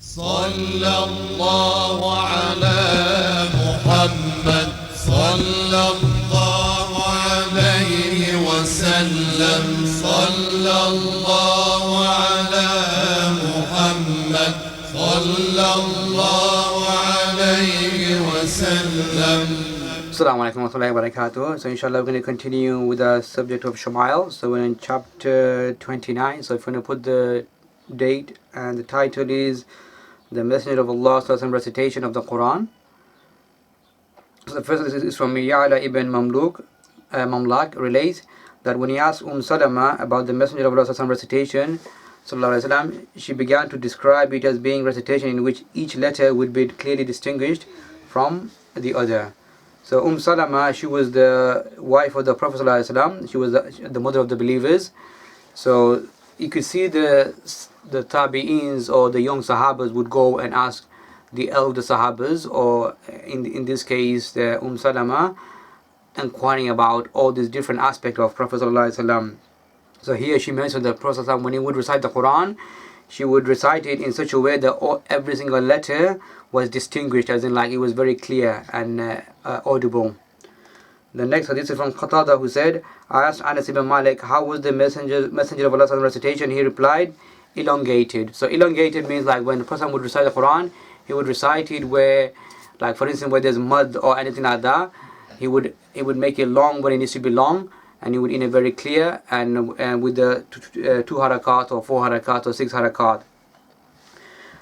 صلى الله على محمد صلى الله عليه وسلم صلى الله على محمد صلى الله عليه وسلم. Assalamu alaikum wa rahmatullahi wa barakatuh. So inshallah we're going to continue with the subject of Shamail. So we're in chapter 29. So if we're going to put the date, and the title is The Messenger of Allah Recitation of the Quran. So the first is from Ya'la ibn Mamlak relates that when he asked Salama about the Messenger of Allah recitation, sallallahu alaihi wasallam, she began to describe it as being recitation in which each letter would be clearly distinguished from the other. So Salama, she was the wife of the Prophet sallallahu alaihi wasallam. She was the mother of the believers. So you could see the tabi'ins or the young sahabas would go and ask the elder sahabas, or in this case the Salama, inquiring about all these different aspects of Prophet sallallahu alaihi wasallam. So here she mentioned that Prophet sallallahu alaihi wasallam, when he would recite the Quran, she would recite it in such a way that every single letter was distinguished, as in like it was very clear and audible. The next hadith is from Qatada, who said, I asked Anas ibn Malik, how was the messenger of Allah's recitation? He replied, elongated. So elongated means like when the person would recite the Quran, he would recite it where, like for instance, where there's mud or anything like that, he would make it long when it needs to be long, and he would in a very clear and with the 2 harakat or 4 harakat or 6 harakat.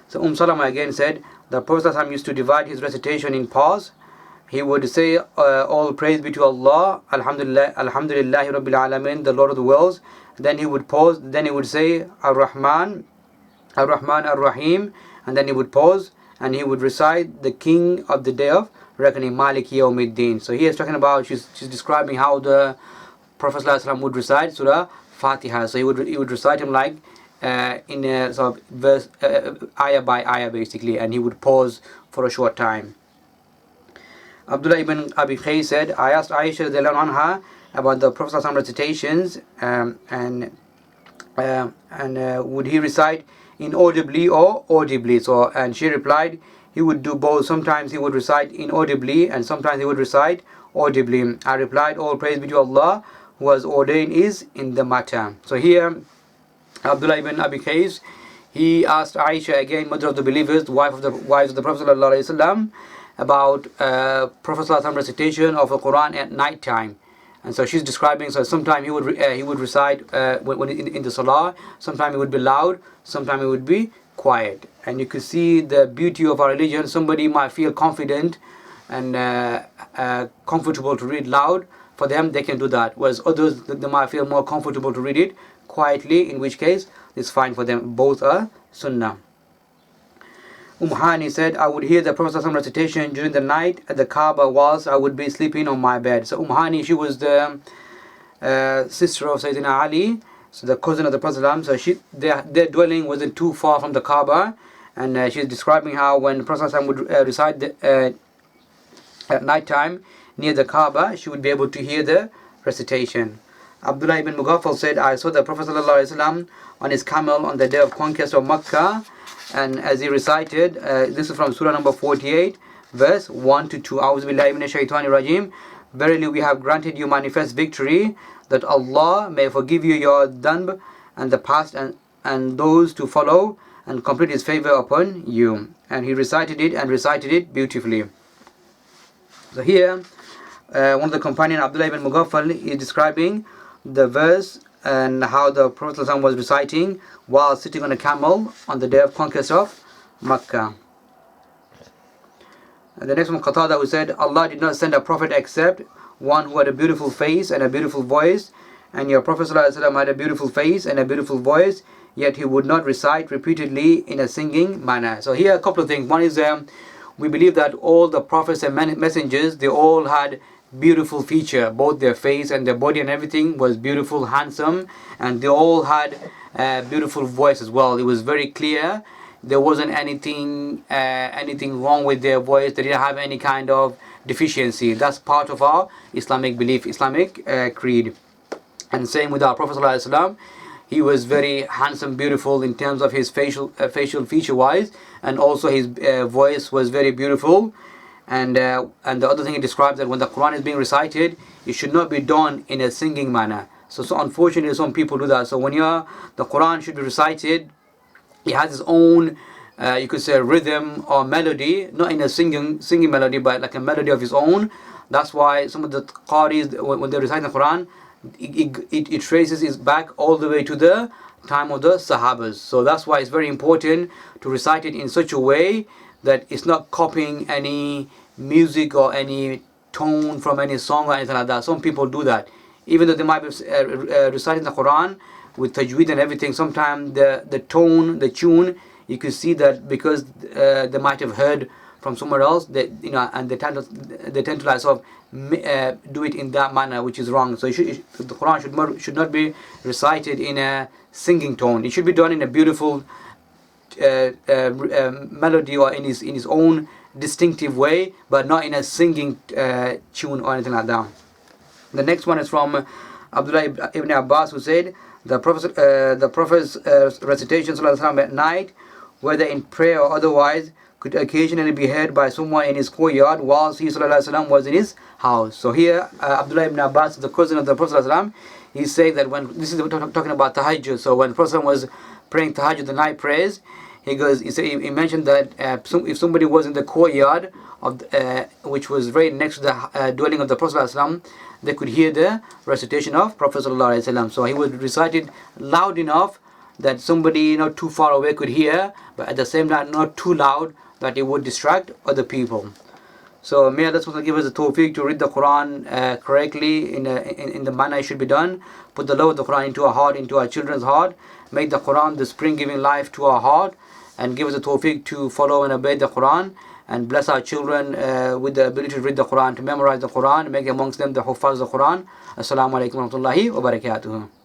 So Salama again said, the Prophet used to divide his recitation in parts. He would say, all praise be to Allah, Alhamdulillah, Alhamdulillahi Rabbil Alamin, the Lord of the worlds. Then he would pause, then he would say, Ar-Rahman, Ar-Rahman, Ar-Rahim, and then he would pause, and he would recite the King of the Day of Reckoning, Malik Yawmiddin. So he is talking about, she's describing how the Prophet ﷺ would recite Surah Fatiha. So he would recite him like in a sort of verse, ayah by ayah basically, and he would pause for a short time. Abdullah ibn Abi Khay said, I asked Aisha radhiyallahu anha about the Prophet ﷺ recitations, and would he recite inaudibly or audibly? So, and she replied, he would do both. Sometimes he would recite inaudibly and sometimes he would recite audibly. I replied, all praise be to Allah who has ordained is in the matter. So here Abdullah ibn Abi Qais, he asked Aisha, again mother of the believers, the wives of the Prophet ﷺ, about Prophet ﷺ recitation of the Quran at night time. And so she's describing, so sometimes he would recite when in the salah, sometimes it would be loud, sometimes it would be quiet. And you could see the beauty of our religion. Somebody might feel confident and comfortable to read loud. For them, they can do that. Whereas others, they might feel more comfortable to read it quietly, in which case it's fine for them. Both are sunnah. Hani said, I would hear the Prophet ﷺ recitation during the night at the Kaaba whilst I would be sleeping on my bed. So Hani, she was the sister of Sayyidina Ali, so the cousin of the Prophet ﷺ. So their dwelling wasn't too far from the Kaaba, and she's describing how when the Prophet ﷺ would recite at night time near the Kaaba, she would be able to hear the recitation. Abdullah ibn Mughaffal said, I saw the Prophet ﷺ on his camel on the day of conquest of Makkah, and as he recited, this is from Surah number 48, verse 1 to 2. A'udhu billahi minash shaitanir rajim. Verily we have granted you manifest victory, that Allah may forgive you your dhanb and the past and those to follow, and complete His favor upon you. And he recited it beautifully. So here, one of the companions, Abdullah ibn Mughaffal, is describing the verse and how the Prophet ﷺ was reciting while sitting on a camel on the day of conquest of Makkah. And the next one, Qatada, who said, Allah did not send a prophet except one who had a beautiful face and a beautiful voice, and your Prophet ﷺ had a beautiful face and a beautiful voice, yet he would not recite repeatedly in a singing manner. So here a couple of things. One is we believe that all the prophets and messengers, they all had beautiful feature, both their face and their body and everything was beautiful, handsome, and they all had beautiful voice as well. It was very clear. There wasn't anything wrong with their voice. They didn't have any kind of deficiency. That's part of our Islamic belief, Islamic creed. And same with our Prophet ﷺ. he was very handsome, beautiful in terms of his facial feature wise, and also his voice was very beautiful. And the other thing he describes, that when the Quran is being recited, it should not be done in a singing manner. So unfortunately some people do that. So when the Quran should be recited, it has its own you could say rhythm or melody, not in a singing melody, but like a melody of its own. That's why some of the qaris, when they recite the Quran, it traces its back all the way to the time of the Sahabas. So that's why it's very important to recite it in such a way that it's not copying any music or any tone from any song or anything like that. Some people do that, even though they might be reciting the Quran with tajweed and everything. Sometimes the tone, the tune, you could see that because they might have heard from somewhere else, that and they tend to like sort of do it in that manner, which is wrong. So the Quran should not be recited in a singing tone. It should be done in a beautiful melody or in his own distinctive way, but not in a singing tune or anything like that. The next one is from Abdullah ibn Abbas, who said the Prophet's recitation at night, whether in prayer or otherwise, could occasionally be heard by someone in his courtyard whilst he was in his house. So here Abdullah ibn Abbas, the cousin of the Prophet, he said that when this is talking about tahajjud. So when the Prophet was praying tahajjud, the night prayers, he mentioned that if somebody was in the courtyard of which was right next to the dwelling of the Prophet, they could hear the recitation of Prophet. So he would recite it loud enough that somebody not too far away could hear, but at the same time not too loud that it would distract other people. So may Allah SWT give us the tawfiq to read the Quran correctly in the manner it should be done. Put the love of the Quran into our heart, into our children's heart. Make the Quran the spring giving life to our heart, and give us the tawfiq to follow and obey the Quran, and bless our children with the ability to read the Quran, to memorize the Quran, make amongst them the huffaz of the Quran. Assalamu alaikum wa rahmatullahi wa barakatuh.